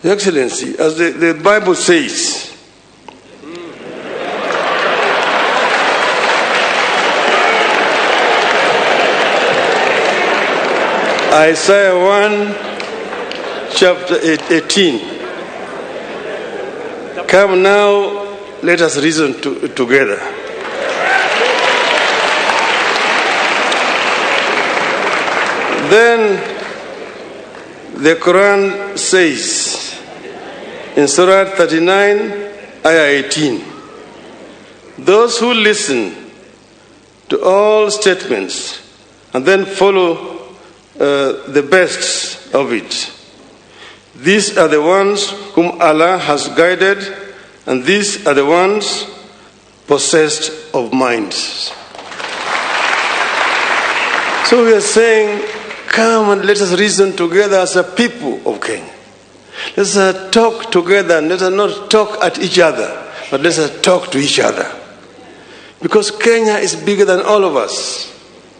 Your Excellency, as the Bible says, Isaiah 1, chapter 18. Come now, let us reason together. Then the Koran says in Surah 39, Ayah 18, those who listen to all statements and then follow the best of it, these are the ones whom Allah has guided, and these are the ones possessed of minds. So we are saying, come and let us reason together as a people of Kenya. Let us talk together, and let us not talk at each other, but let us talk to each other. Because Kenya is bigger than all of us.